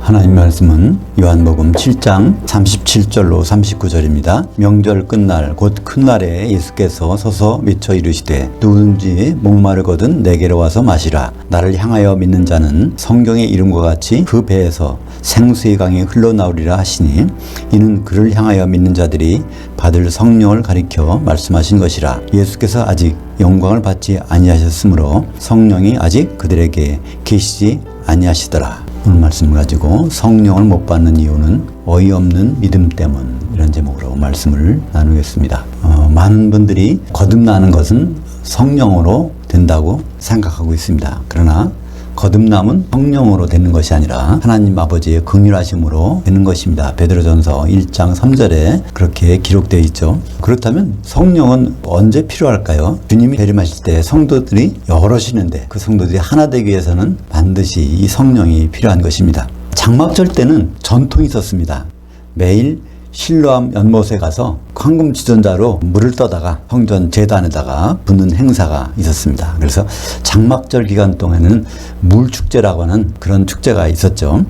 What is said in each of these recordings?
하나님 말씀은 요한복음 7장 37절로 39절입니다. 명절 끝날 곧 큰 날에 예수께서 서서 미쳐 이르시되 누구든지 목마르거든 내게로 와서 마시라. 나를 향하여 믿는 자는 성경의 이름과 같이 그 배에서 생수의 강이 흘러나오리라 하시니 이는 그를 향하여 믿는 자들이 받을 성령을 가리켜 말씀하신 것이라. 예수께서 아직 영광을 받지 아니하셨으므로 성령이 아직 그들에게 계시지 아니하시더라. 오늘 말씀을 가지고 성령을 못 받는 이유는 어이없는 믿음 때문, 이런 제목으로 말씀을 나누겠습니다. 많은 분들이 거듭나는 것은 성령으로 된다고 생각하고 있습니다. 그러나 거듭남은 성령으로 되는 것이 아니라 하나님 아버지의 긍휼하심으로 되는 것입니다. 베드로전서 1장 3절에 그렇게 기록되어 있죠. 그렇다면 성령은 언제 필요할까요? 주님이 재림하실 때 성도들이 여럿이는데 그 성도들이 하나 되기 위해서는 반드시 이 성령이 필요한 것입니다. 장막절 때는 전통이 있었습니다. 매일 실로암 연못에 가서 황금 주전자로 물을 떠다가 성전 제단에다가 붓는 행사가 있었습니다. 그래서 장막절 기간 동안에는 물축제라고 하는 그런 축제가 있었죠.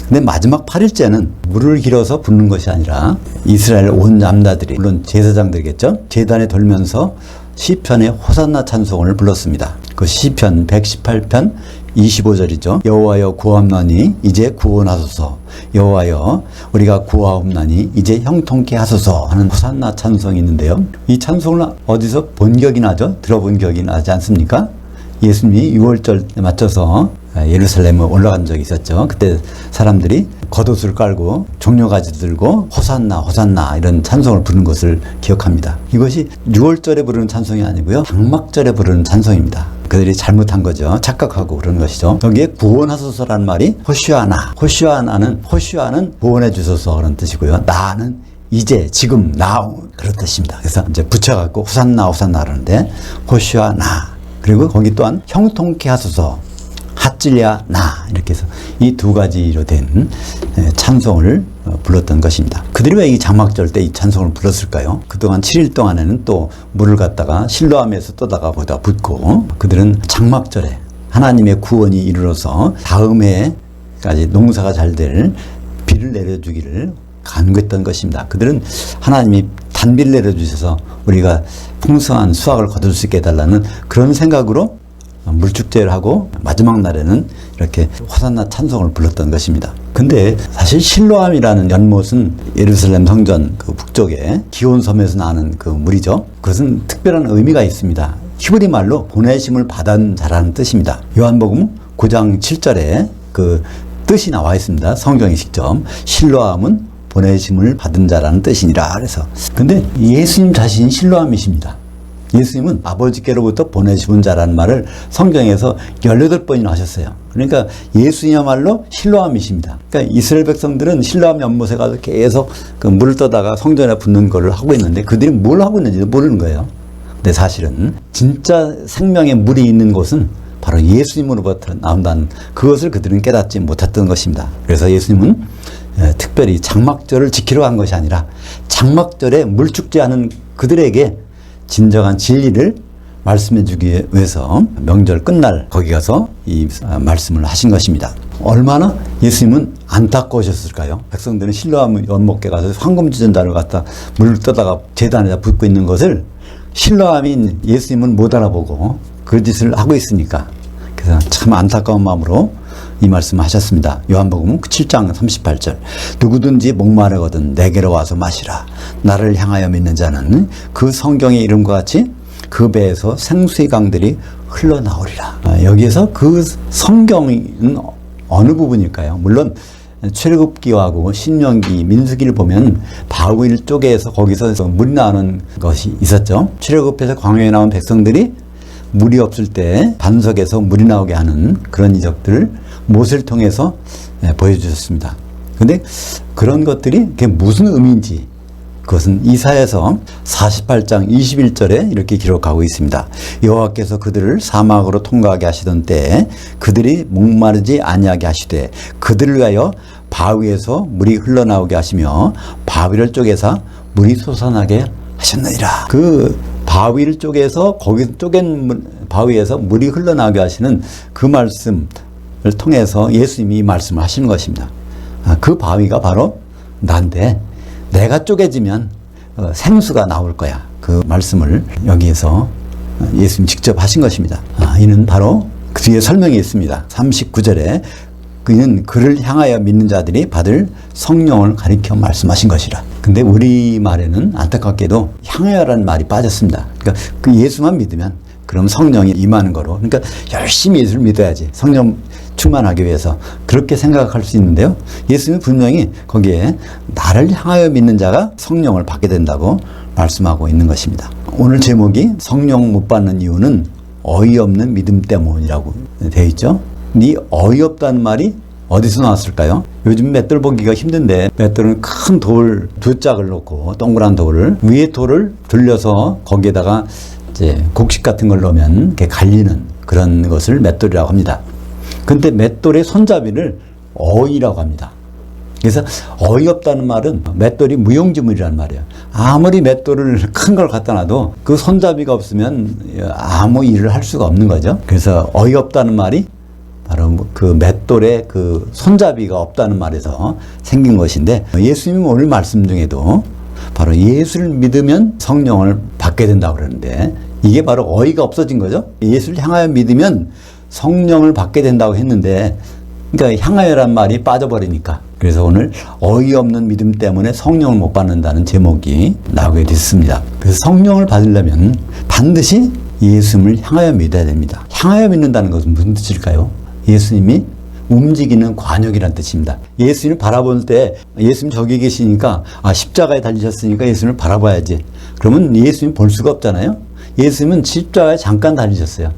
근데 마지막 8일째는 물을 길어서 붓는 것이 아니라 이스라엘 온 남자들이, 물론 제사장들이겠죠, 제단에 돌면서 시편의 호산나 찬송을 불렀습니다. 그 시편 118편 25절이죠. 여호와여 구하옵나니 이제 구원하소서. 여호와여 우리가 구하옵나니 이제 형통케 하소서 하는 호산나 찬송이 있는데요. 이 찬송을 어디서 본 기억이 나죠? 들어본 기억이 나지 않습니까? 예수님이 6월절에 맞춰서 예루살렘에 올라간 적이 있었죠. 그때 사람들이 겉옷을 깔고 종려가지 들고 호산나 호산나 이런 찬송을 부르는 것을 기억합니다. 이것이 6월절에 부르는 찬송이 아니고요, 장막절에 부르는 찬송입니다. 그들이 잘못한 거죠. 착각하고 그러는 것이죠. 여기에 구원하소서라는 말이 호시아나, 호시아는 구원해 주소서 그런 뜻이고요. 나는 이제 지금 나오 그런 뜻입니다. 그래서 이제 붙여갖고 호산나 호산나 그러는데 호시아나, 그리고 거기 또한 형통케 하소서, 핫질야 나, 이렇게 해서 이 두 가지로 된 찬송을 불렀던 것입니다. 그들이 왜 이 장막절 때 이 찬송을 불렀을까요? 그동안 7일 동안에는 또 물을 갖다가 실로암에서 떠다가 거기다 붓고, 그들은 장막절에 하나님의 구원이 이르러서 다음 해까지 농사가 잘 될 비를 내려주기를 간구했던 것입니다. 그들은 하나님이 단비를 내려주셔서 우리가 풍성한 수확을 거둘 수 있게 해달라는 그런 생각으로 물축제를 하고 마지막 날에는 이렇게 호산나 찬송을 불렀던 것입니다. 근데 사실 실로암이라는 연못은 예루살렘 성전 그 북쪽에 기온섬에서 나는 그 물이죠. 그것은 특별한 의미가 있습니다. 히브리 말로 보내심을 받은 자라는 뜻입니다. 요한복음 9장 7절에 그 뜻이 나와 있습니다. 성경에 직접 실로암은 보내심을 받은 자라는 뜻이니라. 그래서 근데 예수님 자신이 실로암이십니다. 예수님은 아버지께로부터 보내주신 자라는 말을 성경에서 18번이나 하셨어요. 그러니까 예수님이야말로 실로암이십니다. 그러니까 이스라엘 백성들은 실로암 연못에 가서 계속 그 물을 떠다가 성전에 붓는 걸 하고 있는데 그들이 뭘 하고 있는지도 모르는 거예요. 근데 사실은 진짜 생명의 물이 있는 곳은 바로 예수님으로부터 나온다는 그것을 그들은 깨닫지 못했던 것입니다. 그래서 예수님은 특별히 장막절을 지키러 간 것이 아니라 장막절에 물축제하는 그들에게 진정한 진리를 말씀해 주기 위해서 명절 끝날 거기 가서 이 말씀을 하신 것입니다. 얼마나 예수님은 안타까우셨을까요? 백성들은 실로암 연못에 가서 황금주전자를 갖다 물을 떠다가 제단에다 붓고 있는 것을 실로암인 예수님은 못 알아보고 그 짓을 하고 있으니까, 그래서 참 안타까운 마음으로 이 말씀을 하셨습니다. 요한복음 7장 38절. 누구든지 목마르거든 내게로 와서 마시라. 나를 향하여 믿는 자는 그 성경의 이름과 같이 그 배에서 생수의 강들이 흘러나오리라. 여기에서 그 성경은 어느 부분일까요? 물론 출애굽기하고 신명기, 민수기를 보면 바울 쪽에서 거기서 물이 나오는 것이 있었죠. 출애굽해서 광야에 나온 백성들이 물이 없을 때 반석에서 물이 나오게 하는 그런 이적들을 못을 통해서 보여주셨습니다. 근데 그런 것들이 그게 무슨 의미인지 그것은 이사야서 48장 21절에 이렇게 기록하고 있습니다. 여호와께서 그들을 사막으로 통과하게 하시던 때에 그들이 목마르지 아니하게 하시되 그들을 위하여 바위에서 물이 흘러나오게 하시며 바위를 쪼개서 물이 솟아나게 하셨느니라. 그 바위를 쪼개서 거기 쪼갠 바위에서 물이 흘러나오게 하시는 그 말씀을 통해서 예수님이 이 말씀을 하시는 것입니다. 그 바위가 바로 난데 내가 쪼개지면 생수가 나올 거야. 그 말씀을 여기에서 예수님 직접 하신 것입니다. 이는 바로 그 뒤에 설명이 있습니다. 39절에 그는 그를 향하여 믿는 자들이 받을 성령을 가리켜 말씀하신 것이라. 근데 우리말에는 안타깝게도 향하여라는 말이 빠졌습니다. 그러니까 그 예수만 믿으면 그럼 성령이 임하는 거로. 그러니까 열심히 예수를 믿어야지. 성령 충만하기 위해서. 그렇게 생각할 수 있는데요. 예수님은 분명히 거기에 나를 향하여 믿는 자가 성령을 받게 된다고 말씀하고 있는 것입니다. 오늘 제목이 성령 못 받는 이유는 어이없는 믿음 때문이라고 되어 있죠. 이 어이없다는 말이 어디서 나왔을까요? 요즘 맷돌 보기가 힘든데 맷돌은 큰 돌 두 짝을 놓고 동그란 돌을 위에 돌을 돌려서 거기에다가 이제 곡식 같은 걸 넣으면 이렇게 갈리는 그런 것을 맷돌이라고 합니다. 근데 맷돌의 손잡이를 어이라고 합니다. 그래서 어이없다는 말은 맷돌이 무용지물이라는 말이에요. 아무리 맷돌을 큰 걸 갖다 놔도 그 손잡이가 없으면 아무 일을 할 수가 없는 거죠. 그래서 어이없다는 말이 바로 그 맷돌에 그 손잡이가 없다는 말에서 생긴 것인데, 예수님 오늘 말씀 중에도 바로 예수를 믿으면 성령을 받게 된다고 그러는데 이게 바로 어이가 없어진 거죠. 예수를 향하여 믿으면 성령을 받게 된다고 했는데, 그러니까 향하여란 말이 빠져버리니까. 그래서 오늘 어이없는 믿음 때문에 성령을 못 받는다는 제목이 나오게 됐습니다. 그래서 성령을 받으려면 반드시 예수님을 향하여 믿어야 됩니다. 향하여 믿는다는 것은 무슨 뜻일까요? 예수님이 움직이는 관역이란 뜻입니다. 예수님을 바라볼 때 예수님 저기 계시니까 십자가에 달리셨으니까 예수님을 바라봐야지. 그러면 예수님 볼 수가 없잖아요. 예수님은 십자가에 잠깐 달리셨어요.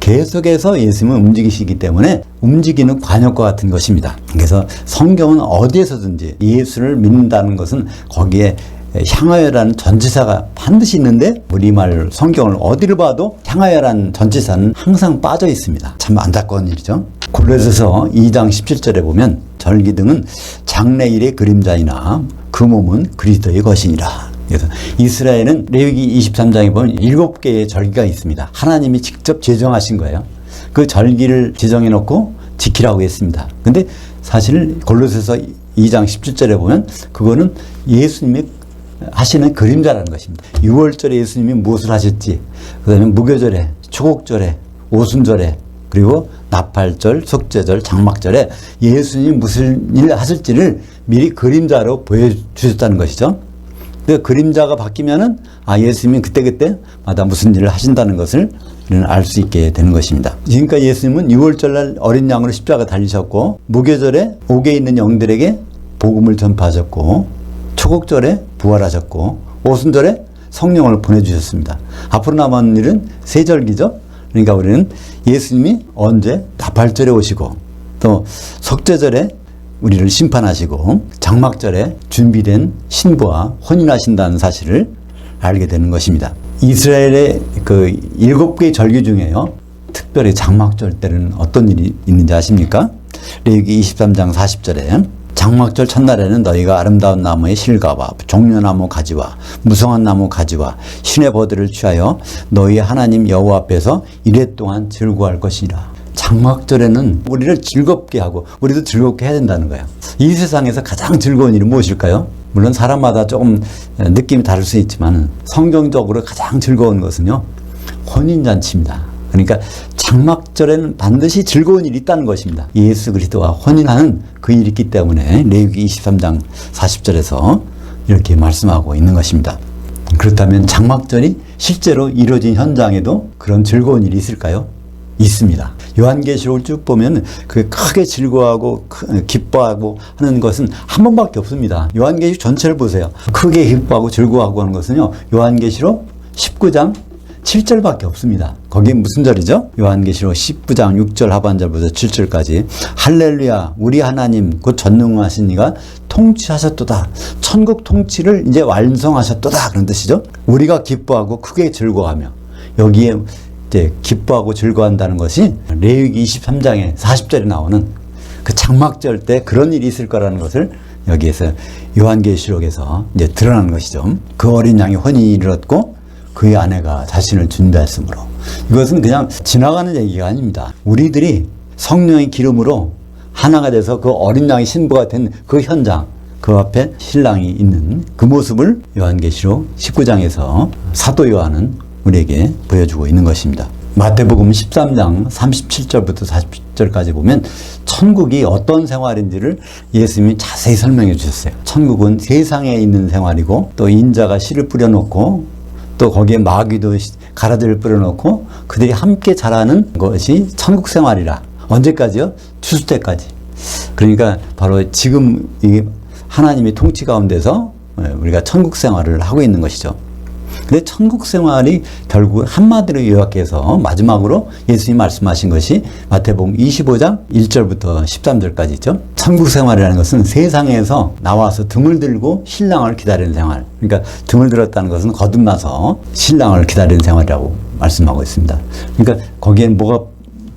계속해서 예수님은 움직이시기 때문에 움직이는 관역과 같은 것입니다. 그래서 성경은 어디에서든지 예수를 믿는다는 것은 거기에 향하여라는 전치사가 반드시 있는데 우리말 성경을 어디를 봐도 향하여라는 전치사는 항상 빠져 있습니다. 참 안타까운 일이죠. 골로새서 2장 17절에 보면 절기등은 장래일의 그림자이나 그 몸은 그리스도의 것이니라. 그래서 이스라엘은 레위기 23장에 보면 7개의 절기가 있습니다. 하나님이 직접 제정하신 거예요. 그 절기를 제정해 놓고 지키라고 했습니다. 근데 사실 골로새서 2장 17절에 보면 그거는 예수님의 하시는 그림자라는 것입니다. 6월절에 예수님이 무엇을 하셨지, 그 다음에 무교절에, 초곡절에, 오순절에, 그리고 나팔절, 속죄절, 장막절에 예수님이 무슨 일을 하실지를 미리 그림자로 보여주셨다는 것이죠. 그 그림자가 바뀌면은 예수님이 그때마다 무슨 일을 하신다는 것을 알 수 있게 되는 것입니다. 지금까지 예수님은 6월절날 어린 양으로 십자가 달리셨고, 무교절에 옥에 있는 영들에게 복음을 전파하셨고, 초곡절에 부활하셨고, 오순절에 성령을 보내주셨습니다. 앞으로 남은 일은 세절기죠. 그러니까 우리는 예수님이 언제 나팔절에 오시고, 또 속죄절에 우리를 심판하시고, 장막절에 준비된 신부와 혼인하신다는 사실을 알게 되는 것입니다. 이스라엘의 그 7개의 절기 중에요, 특별히 장막절 때는 어떤 일이 있는지 아십니까? 레위기 23장 40절에 장막절 첫날에는 너희가 아름다운 나무의 실과와 종려나무 가지와 무성한 나무 가지와 신의 버들을 취하여 너희 하나님 여호와 앞에서 이레 동안 즐거워할 것이라. 장막절에는 우리를 즐겁게 하고 우리도 즐겁게 해야 된다는 거예요. 이 세상에서 가장 즐거운 일이 무엇일까요? 물론 사람마다 조금 느낌이 다를 수 있지만 성경적으로 가장 즐거운 것은요, 혼인잔치입니다. 그러니까 장막절에는 반드시 즐거운 일이 있다는 것입니다. 예수 그리스도와 혼인하는 그 일이 있기 때문에 레위기 23장 40절에서 이렇게 말씀하고 있는 것입니다. 그렇다면 장막절이 실제로 이루어진 현장에도 그런 즐거운 일이 있을까요? 있습니다. 요한계시록을 쭉 보면 그 크게 즐거워하고 기뻐하고 하는 것은 한 번밖에 없습니다. 요한계시록 전체를 보세요. 크게 기뻐하고 즐거워하고 하는 것은요, 요한계시록 19장 7절밖에 없습니다. 거기에 무슨 절이죠? 요한계시록 19장 6절 하반절부터 7절까지 할렐루야 우리 하나님 곧 전능하신 이가 통치하셨도다. 천국 통치를 이제 완성하셨도다. 그런 뜻이죠. 우리가 기뻐하고 크게 즐거워하며, 여기에 이제 기뻐하고 즐거워한다는 것이 레위기 23장에 40절에 나오는 그 장막절 때 그런 일이 있을 거라는 것을 여기에서 요한계시록에서 이제 드러나는 것이죠. 그 어린 양이 혼인이 이르렀고 그의 아내가 자신을 준비했으므로. 이것은 그냥 지나가는 얘기가 아닙니다. 우리들이 성령의 기름으로 하나가 돼서 그 어린 양이 신부가 된 그 현장, 그 앞에 신랑이 있는 그 모습을 요한계시록 19장에서 사도 요한은 우리에게 보여주고 있는 것입니다. 마태복음 13장 37절부터 40절까지 보면 천국이 어떤 생활인지를 예수님이 자세히 설명해 주셨어요. 천국은 세상에 있는 생활이고 또 인자가 씨를 뿌려놓고 또 거기에 마귀도 가라지를 뿌려놓고 그들이 함께 자라는 것이 천국 생활이라. 언제까지요? 추수 때까지. 그러니까 바로 지금 이 하나님의 통치 가운데서 우리가 천국 생활을 하고 있는 것이죠. 근데 천국 생활이 결국 한마디로 요약해서 마지막으로 예수님이 말씀하신 것이 마태복음 25장 1절부터 13절까지 있죠. 천국 생활이라는 것은 세상에서 나와서 등을 들고 신랑을 기다리는 생활. 그러니까 등을 들었다는 것은 거듭나서 신랑을 기다리는 생활이라고 말씀하고 있습니다. 그러니까 거기엔 뭐가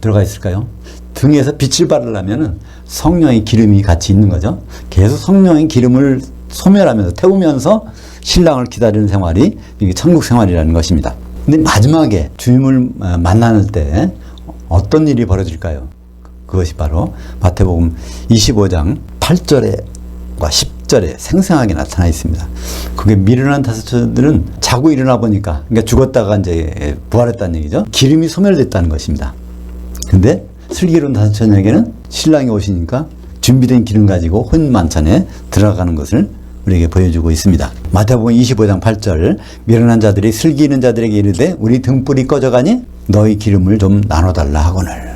들어가 있을까요? 등에서 빛을 발하려면 성령의 기름이 같이 있는 거죠. 계속 성령의 기름을 소멸하면서 태우면서 신랑을 기다리는 생활이 이게 천국 생활이라는 것입니다. 근데 마지막에 주님을 만나는 때 어떤 일이 벌어질까요? 그것이 바로 마태복음 25장 8절과 10절에 생생하게 나타나 있습니다. 그게 미련한 다섯 처녀들은 자고 일어나 보니까, 그러니까 죽었다가 이제 부활했다는 얘기죠. 기름이 소멸됐다는 것입니다. 근데 슬기로운 다섯 처녀에게는 신랑이 오시니까 준비된 기름 가지고 혼 만찬에 들어가는 것을 우리에게 보여주고 있습니다. 마태복음 25장 8절 미련한 자들이 슬기 있는 자들에게 이르되 우리 등불이 꺼져가니 너희 기름을 좀 나눠달라 하거늘.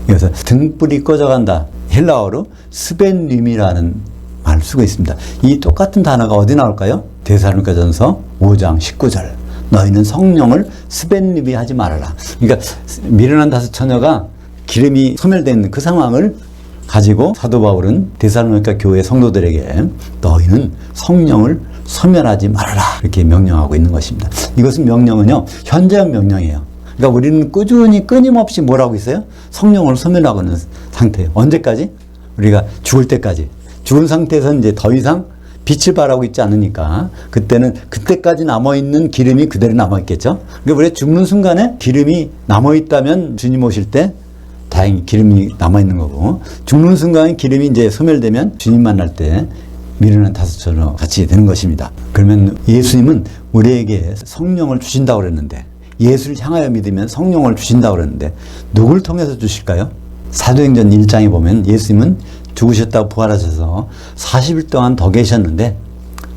그래서 등불이 꺼져간다. 헬라어로 스벤님이라는 말을 쓰고 있습니다. 이 똑같은 단어가 어디 나올까요? 데살로니가전서 5장 19절 너희는 성령을 스벤님이 하지 말아라. 그러니까 미련한 다섯 처녀가 기름이 소멸된 그 상황을 가지고 사도 바울은 데살로니가 교회 성도들에게 너희는 성령을 소멸하지 말아라 이렇게 명령하고 있는 것입니다. 이것은 명령은요 현재형 명령이에요. 그러니까 우리는 꾸준히 끊임없이 뭘 하고 있어요? 성령을 소멸하고 있는 상태예요. 언제까지? 우리가 죽을 때까지. 죽은 상태에서는 이제 더 이상 빛을 발하고 있지 않으니까 그때는 그때까지 남아있는 기름이 그대로 남아있겠죠. 그러니까 우리가 죽는 순간에 기름이 남아있다면 주님 오실 때 다행히 기름이 남아있는 거고, 죽는 순간 기름이 이제 소멸되면 주님 만날 때 미련한 다섯 처녀 같이 되는 것입니다. 그러면 예수님은 우리에게 성령을 주신다고 그랬는데, 예수를 향하여 믿으면 성령을 주신다고 그랬는데 누굴 통해서 주실까요? 사도행전 1장에 보면 예수님은 죽으셨다고 부활하셔서 40일 동안 더 계셨는데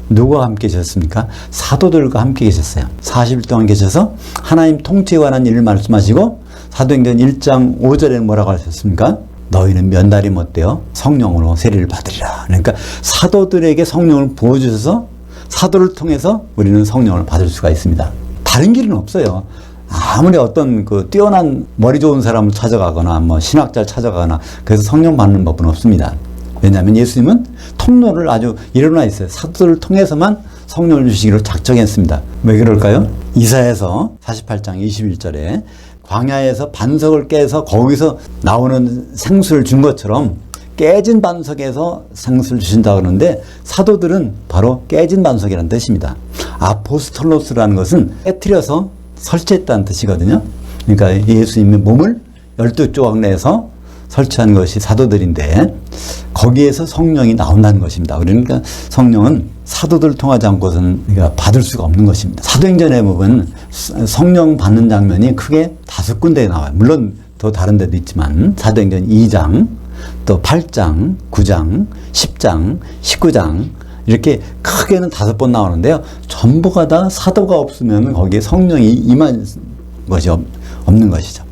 누구와 함께 계셨습니까? 사도들과 함께 계셨어요. 40일 동안 계셔서 하나님 통치에 관한 일을 말씀하시고 사도행전 1장 5절에 뭐라고 하셨습니까? 너희는 몇 날이 못되어 성령으로 세례를 받으리라. 그러니까 사도들에게 성령을 부어주셔서 사도를 통해서 우리는 성령을 받을 수가 있습니다. 다른 길은 없어요. 아무리 어떤 그 뛰어난 머리 좋은 사람을 찾아가거나 뭐 신학자를 찾아가거나 그래서 성령 받는 법은 없습니다. 왜냐하면 예수님은 통로를 아주 일어나 있어요. 사도를 통해서만 성령을 주시기로 작정했습니다. 왜 그럴까요? 이사야서 48장 21절에 광야에서 반석을 깨서 거기서 나오는 생수를 준 것처럼 깨진 반석에서 생수를 주신다 그러는데 사도들은 바로 깨진 반석이라는 뜻입니다. 아포스톨로스라는 것은 깨트려서 설치했다는 뜻이거든요. 그러니까 예수님의 몸을 12조각 내서 설치한 것이 사도들인데 거기에서 성령이 나온다는 것입니다. 그러니까 성령은 사도들을 통하지 않고서는 우리가 받을 수가 없는 것입니다. 사도행전에 보면 성령 받는 장면이 크게 5군데에 나와요. 물론 더 다른 데도 있지만 사도행전 2장, 또 8장, 9장, 10장, 19장 이렇게 크게는 5번 나오는데요. 전부가 다 사도가 없으면 거기에 성령이 임한 것이 없는 것이죠.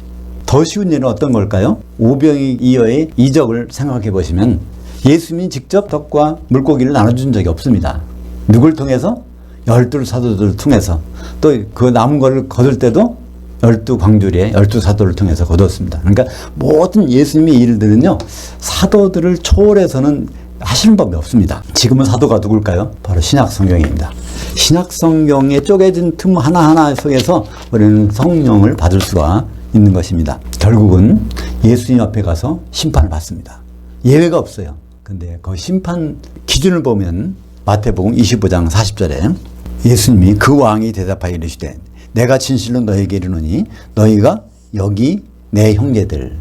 더 쉬운 예는 어떤 걸까요? 오병이어의 이적을 생각해 보시면 예수님이 직접 떡과 물고기를 나눠준 적이 없습니다. 누굴 통해서? 12사도들을 통해서. 또 그 남은 거를 거둘 때도 12광주리에 12사도를 통해서 거뒀습니다. 그러니까 모든 예수님의 일들은요 사도들을 초월해서는 하시는 법이 없습니다. 지금은 사도가 누굴까요? 바로 신약성경입니다. 신약성경에 쪼개진 틈 하나하나 속에서 우리는 성령을 받을 수가 있는 것입니다. 결국은 예수님 앞에 가서 심판을 받습니다. 예외가 없어요. 근데 그 심판 기준을 보면 마태복음 25장 40절에 예수님이 그 왕이 대답하여 이르시되 내가 진실로 너에게 이르노니 너희가 여기 내 형제들,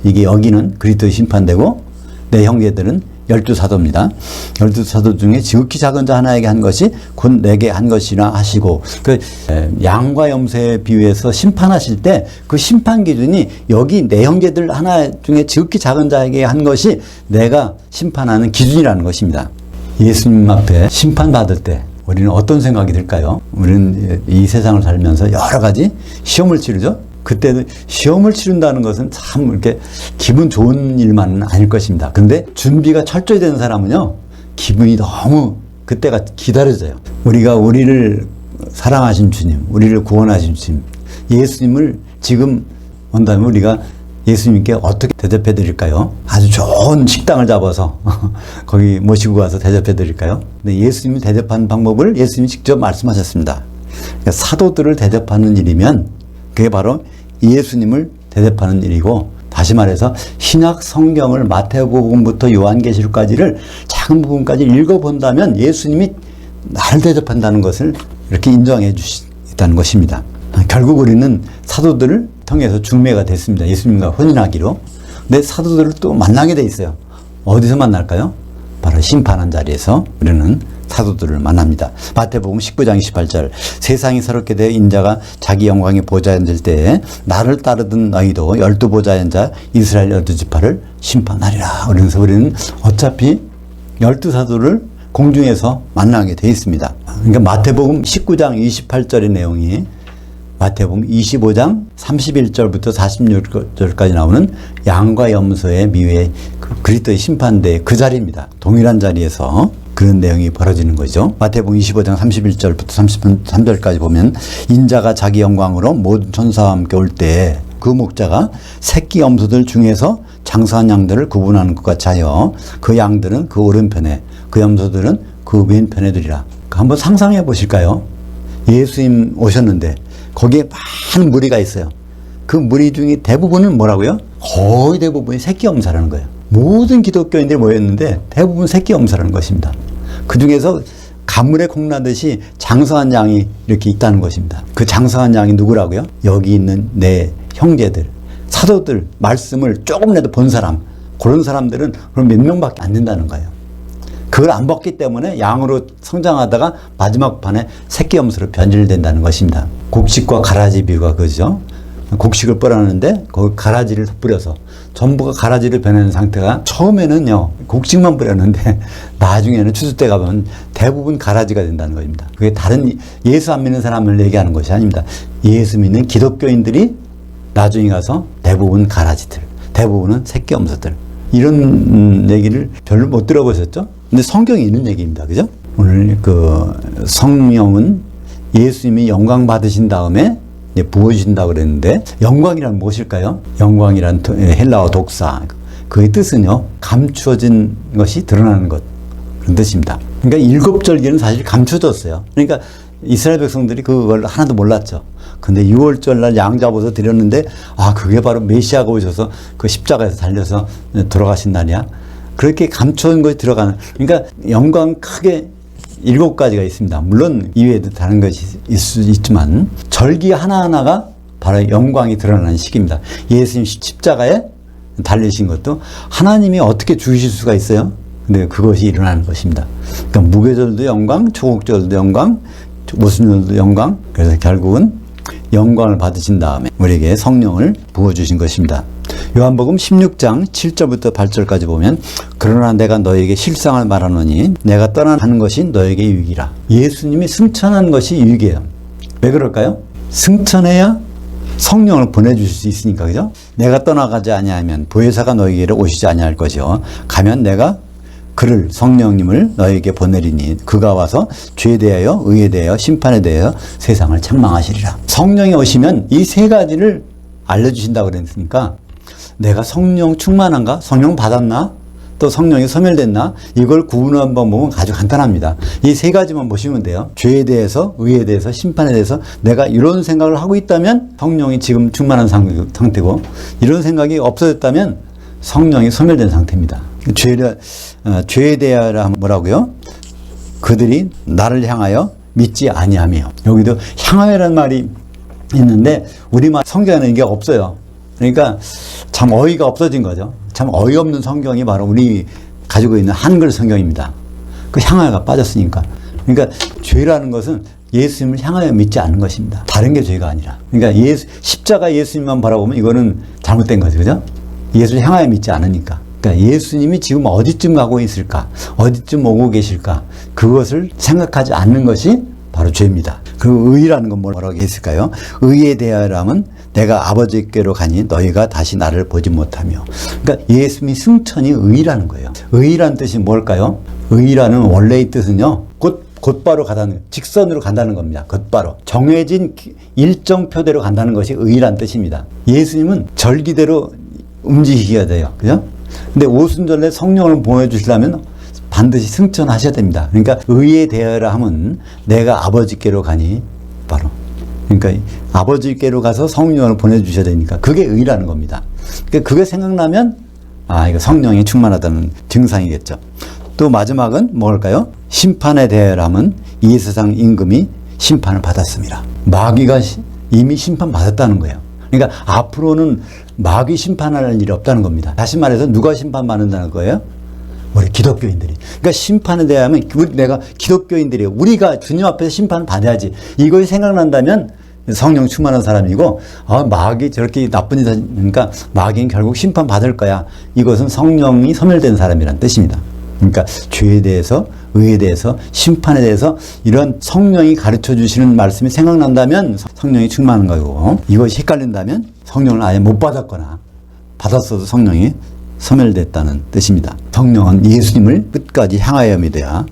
이게 여기는 그리스도의 심판되고 내 형제들은 12사도입니다. 12사도 중에 지극히 작은 자 하나에게 한 것이 곧 내게 한 것이라 하시고, 그 양과 염소에 비유해서 심판하실 때 그 심판 기준이 여기 내 형제들 하나 중에 지극히 작은 자에게 한 것이 내가 심판하는 기준이라는 것입니다. 예수님 앞에 심판받을 때 우리는 어떤 생각이 들까요? 우리는 이 세상을 살면서 여러 가지 시험을 치르죠. 그때도 시험을 치른다는 것은 참 이렇게 기분 좋은 일만은 아닐 것입니다. 근데 준비가 철저히 된 사람은요, 기분이 너무 그때가 기다려져요. 우리가 우리를 사랑하신 주님, 우리를 구원하신 주님, 예수님을 지금 온다면 우리가 예수님께 어떻게 대접해 드릴까요? 아주 좋은 식당을 잡아서 거기 모시고 가서 대접해 드릴까요? 근데 예수님을 대접하는 방법을 예수님이 직접 말씀하셨습니다. 그러니까 사도들을 대접하는 일이면 그게 바로 예수님을 대접하는 일이고, 다시 말해서 신약 성경을 마태복음부터 요한계시록까지를 작은 부분까지 읽어본다면 예수님이 나를 대접한다는 것을 이렇게 인정해 주시다는 것입니다. 결국 우리는 사도들을 통해서 중매가 됐습니다. 예수님과 혼인하기로. 근데 사도들을 또 만나게 돼 있어요. 어디서 만날까요? 바로 심판한 자리에서 우리는 사도들을 만납니다. 마태복음 19장 28절, 세상이 새롭게 되어 인자가 자기 영광의 보좌에 앉을 때에 나를 따르던 너희도 12보좌에 앉아 이스라엘 12지파를 심판하리라. 그래서 우리는 어차피 12사도를 공중에서 만나게 되어 있습니다. 그러니까 마태복음 19장 28절의 내용이 마태복음 25장 31절부터 46절까지 나오는 양과 염소의 미외 그리스도의 심판대 그 자리입니다. 동일한 자리에서 그런 내용이 벌어지는 거죠. 마태복음 25장 31절부터 33절까지 보면 인자가 자기 영광으로 모든 천사와 함께 올 때 그 목자가 새끼 염소들 중에서 장사한 양들을 구분하는 것 같이 하여 그 양들은 그 오른편에 그 염소들은 그 왼편에 두리라. 한번 상상해 보실까요? 예수님 오셨는데 거기에 많은 무리가 있어요. 그 무리 중에 대부분은 뭐라고요? 거의 대부분이 새끼 염소라는 거예요. 모든 기독교인들이 모였는데 대부분 새끼 염소라는 것입니다. 그 중에서 가물에 콩나듯이 장성한 양이 이렇게 있다는 것입니다. 그 장성한 양이 누구라고요? 여기 있는 내 형제들, 사도들, 말씀을 조금이라도 본 사람, 그런 사람들은 그럼 몇 명밖에 안 된다는 거예요. 그걸 안 벗기 때문에 양으로 성장하다가 마지막 판에 새끼 염소로 변질된다는 것입니다. 곡식과 가라지 비유가 그죠? 곡식을 뿌렸는데 거기 가라지를 뿌려서 전부가 가라지를 변하는 상태가, 처음에는요 곡식만 뿌렸는데 나중에는 추수 때 가면 대부분 가라지가 된다는 겁니다. 그게 다른 예수 안 믿는 사람을 얘기하는 것이 아닙니다. 예수 믿는 기독교인들이 나중에 가서 대부분 가라지들, 대부분은 새끼 염소들, 이런 얘기를 별로 못 들어보셨죠? 근데 성경에 있는 얘기입니다. 그죠? 오늘 그 성령은 예수님이 영광 받으신 다음에 부어주신다고 그랬는데, 영광이란 무엇일까요? 영광이란 헬라어 독사, 그의 뜻은요 감추어진 것이 드러나는 것, 그런 뜻입니다. 그러니까 일곱 절기는 사실 감춰졌어요. 그러니까 이스라엘 백성들이 그걸 하나도 몰랐죠. 근데 6월절 날 양 잡아서 드렸는데, 아 그게 바로 메시아가 오셔서 그 십자가에서 달려서 돌아가신 날이야. 그렇게 감춰진 것이 들어가는, 그러니까 영광 크게 7가지가 있습니다. 물론 이외에도 다른 것이 있을 수 있지만 절기 하나하나가 바로 영광이 드러나는 시기입니다. 예수님 십자가에 달리신 것도 하나님이 어떻게 주실 수가 있어요? 근데 그것이 일어나는 것입니다. 그러니까 무교절도 영광, 초국절도 영광, 무슨 절도 영광. 그래서 결국은 영광을 받으신 다음에 우리에게 성령을 부어주신 것입니다. 요한복음 16장 7절부터 8절까지 보면, 그러나 내가 너에게 실상을 말하노니 내가 떠나는 것이 너에게 유익이라. 예수님이 승천한 것이 유익이에요. 왜 그럴까요? 승천해야 성령을 보내주실 수 있으니까. 그죠? 내가 떠나가지 아니하면 보혜사가 너에게로 오시지 아니할 것이요 가면 내가 그를, 성령님을 너에게 보내리니 그가 와서 죄에 대하여 의에 대하여 심판에 대하여 세상을 책망하시리라. 성령이 오시면 이 세 가지를 알려주신다고 그랬으니까, 내가 성령 충만한가? 성령 받았나? 또 성령이 소멸됐나? 이걸 구분하는 방법은 아주 간단합니다. 이 세 가지만 보시면 돼요. 죄에 대해서, 의에 대해서, 심판에 대해서 내가 이런 생각을 하고 있다면 성령이 지금 충만한 상태고, 이런 생각이 없어졌다면 성령이 소멸된 상태입니다. 죄에 대하여 뭐라고요? 그들이 나를 향하여 믿지 아니하며. 여기도 향하여라는 말이 있는데 우리말 성경에는 이게 없어요. 그러니까 참 어이가 없어진 거죠. 참 어이없는 성경이 바로 우리 가지고 있는 한글 성경입니다. 그 향하여가 빠졌으니까. 그러니까 죄라는 것은 예수님을 향하여 믿지 않는 것입니다. 다른 게 죄가 아니라. 그러니까 십자가 예수님만 바라보면 이거는 잘못된 거죠. 그죠? 예수를 향하여 믿지 않으니까. 그러니까 예수님이 지금 어디쯤 가고 있을까? 어디쯤 오고 계실까? 그것을 생각하지 않는 것이 바로 죄입니다. 그 의라는 건 뭐라고 했을까요? 의에 대하여라면 내가 아버지께로 가니 너희가 다시 나를 보지 못하며. 그러니까 예수님이 승천이 의라는 거예요. 의라는 뜻이 뭘까요? 의라는 원래의 뜻은요. 곧바로 가다는, 직선으로 간다는 겁니다. 곧바로. 정해진 일정 표대로 간다는 것이 의라는 뜻입니다. 예수님은 절기대로 움직이셔야 돼요. 그죠? 근데 오순절에 성령을 보여주시려면 반드시 승천하셔야 됩니다. 그러니까 의에 대하여라 하면 내가 아버지께로 가니 바로. 그러니까 아버지께로 가서 성령을 보내주셔야 되니까 그게 의라는 겁니다. 그러니까 그게 생각나면 이거 성령이 충만하다는 증상이겠죠. 또 마지막은 뭘까요? 심판에 대하여라면 이 세상 임금이 심판을 받았습니다. 마귀가 이미 심판받았다는 거예요. 그러니까 앞으로는 마귀 심판할 일이 없다는 겁니다. 다시 말해서 누가 심판받는다는 거예요? 우리 기독교인들이. 그러니까 심판에 대하면 내가 기독교인들이 우리가 주님 앞에서 심판을 받아야지. 이것이 생각난다면 성령 충만한 사람이고 마귀 저렇게 나쁜 짓 하니까 마귀는 결국 심판받을 거야. 이것은 성령이 소멸된 사람이라는 뜻입니다. 그러니까 죄에 대해서, 의에 대해서, 심판에 대해서 이런 성령이 가르쳐 주시는 말씀이 생각난다면 성령이 충만한 거고, 이것이 헷갈린다면 성령을 아예 못 받았거나 받았어도 성령이 소멸됐다는 뜻입니다. 성령은 예수님을 끝까지 향하여 믿어야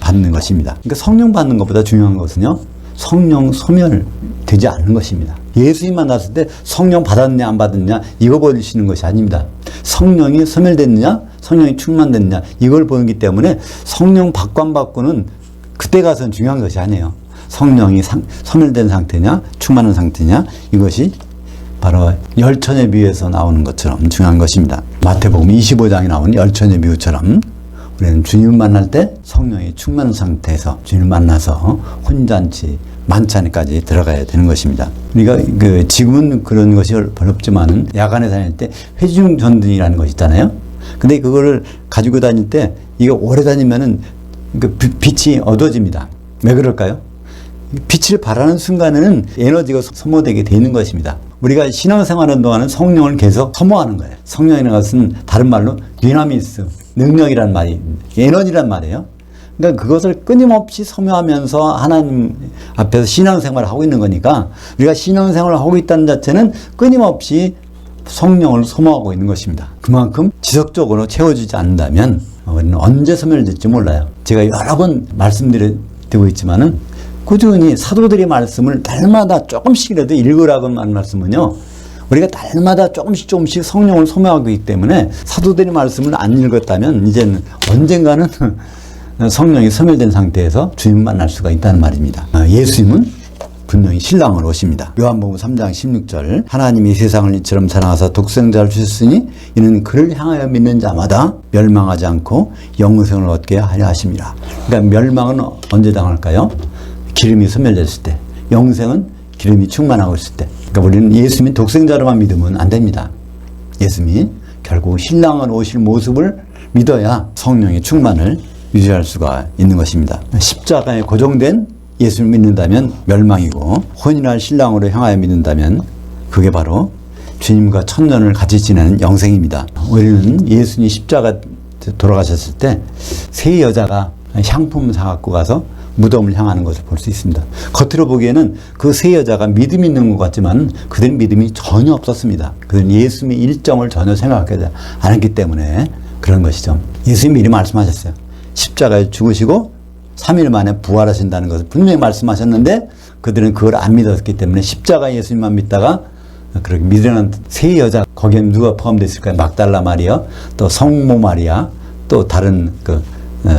받는 것입니다. 그러니까 성령 받는 것보다 중요한 것은요, 성령 소멸되지 않는 것입니다. 예수님 만났을 때 성령 받았느냐 안 받았느냐 이거 보시는 것이 아닙니다. 성령이 소멸됐느냐 성령이 충만됐느냐 이걸 보기 때문에 성령 받고 안 받고는 그때 가서는 중요한 것이 아니에요. 성령이 소멸된 상태냐 충만한 상태냐 이것이 바로 열천의 비유에서 나오는 것처럼 중요한 것입니다. 마태복음 25장에 나오는 열천의 비유처럼 우리는 주님을 만날 때 성령이 충만한 상태에서 주님을 만나서 혼잔치, 만찬에까지 들어가야 되는 것입니다. 우리가 지금은 그런 것이 별로 없지만은 야간에 다닐 때 회중 전등이라는 것이 있잖아요. 근데 그거를 가지고 다닐 때 이거 오래 다니면은 빛이 어두워집니다. 왜 그럴까요? 빛을 발하는 순간에는 에너지가 소모되게 되는 것입니다. 우리가 신앙생활하는 동안은 성령을 계속 소모하는 거예요. 성령이라는 것은 다른 말로 디나미스, 능력이란 말이, 에너지란 말이에요. 그러니까 그것을 끊임없이 소모하면서 하나님 앞에서 신앙생활을 하고 있는 거니까 우리가 신앙생활을 하고 있다는 자체는 끊임없이 성령을 소모하고 있는 것입니다. 그만큼 지속적으로 채워주지 않는다면 우리는 언제 소멸될지 몰라요. 제가 여러 번 말씀드리고 있지만은 꾸준히 사도들의 말씀을 날마다 조금씩이라도 읽으라고 하는 말씀은요, 우리가 날마다 조금씩 성령을 소모하고 있기 때문에 사도들의 말씀을 안 읽었다면 이제는 언젠가는 성령이 소멸된 상태에서 주님 만날 수가 있다는 말입니다. 예수님은 분명히 신랑으로 오십니다. 요한복음 3장 16절 하나님이 세상을 이처럼 사랑하사 독생자를 주셨으니 이는 그를 향하여 믿는 자마다 멸망하지 않고 영생을 얻게 하려 하심이라. 그러니까 멸망은 언제 당할까요? 기름이 소멸됐을 때. 영생은 기름이 충만하고 있을 때. 그러니까 우리는 예수님이 독생자로만 믿으면 안 됩니다. 예수님이 결국 신랑으로 오실 모습을 믿어야 성령의 충만을 유지할 수가 있는 것입니다. 십자가에 고정된 예수를 믿는다면 멸망이고 혼인할 신랑으로 향하여 믿는다면 그게 바로 주님과 천년을 같이 지내는 영생입니다. 우리는 예수님이 십자가 돌아가셨을 때 세 여자가 향품 사갖고 가서 무덤을 향하는 것을 볼 수 있습니다. 겉으로 보기에는 그 세 여자가 믿음이 있는 것 같지만 그들은 믿음이 전혀 없었습니다. 그들은 예수님의 일정을 전혀 생각하지 않았기 때문에 그런 것이죠. 예수님이 이렇게 말씀하셨어요. 십자가에 죽으시고 3일 만에 부활하신다는 것을 분명히 말씀하셨는데 그들은 그걸 안 믿었기 때문에 십자가 예수님만 믿다가 그렇게 믿으려는 세 여자, 거기에 누가 포함되어 있을까요? 막달라 마리아, 또 성모 마리아, 또 다른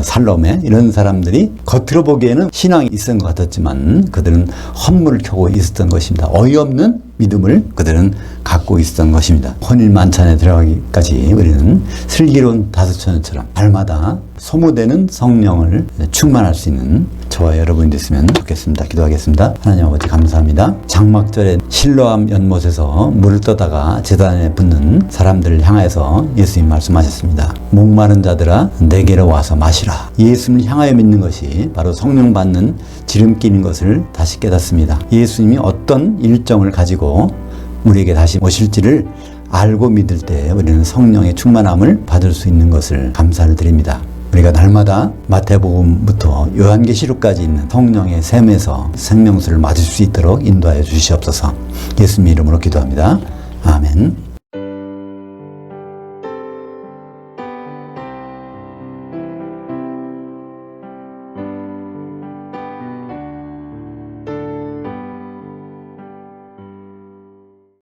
살로메 이런 사람들이 겉으로 보기에는 신앙이 있었던 것 같았지만 그들은 헛물을 켜고 있었던 것입니다. 어이없는 믿음을 그들은 갖고 있었던 것입니다. 혼인 만찬에 들어가기까지 우리는 슬기로운 다섯처녀처럼 날마다 소모되는 성령을 충만할 수 있는 저와 여러분이 됐으면 좋겠습니다. 기도하겠습니다. 하나님 아버지 감사합니다. 장막절에 실로암 연못에서 물을 떠다가 제단에 붓는 사람들을 향해서 예수님 말씀하셨습니다. 목마른 자들아 내게로 와서 마시라. 예수님을 향하여 믿는 것이 바로 성령 받는 지름길인 것을 다시 깨닫습니다. 예수님이 어떤 일정을 가지고 우리에게 다시 오실지를 알고 믿을 때 우리는 성령의 충만함을 받을 수 있는 것을 감사를 드립니다. 우리가 날마다 마태복음부터 요한계시록까지 있는 성령의 샘에서 생명수를 맞을 수 있도록 인도하여 주시옵소서. 예수님 이름으로 기도합니다. 아멘.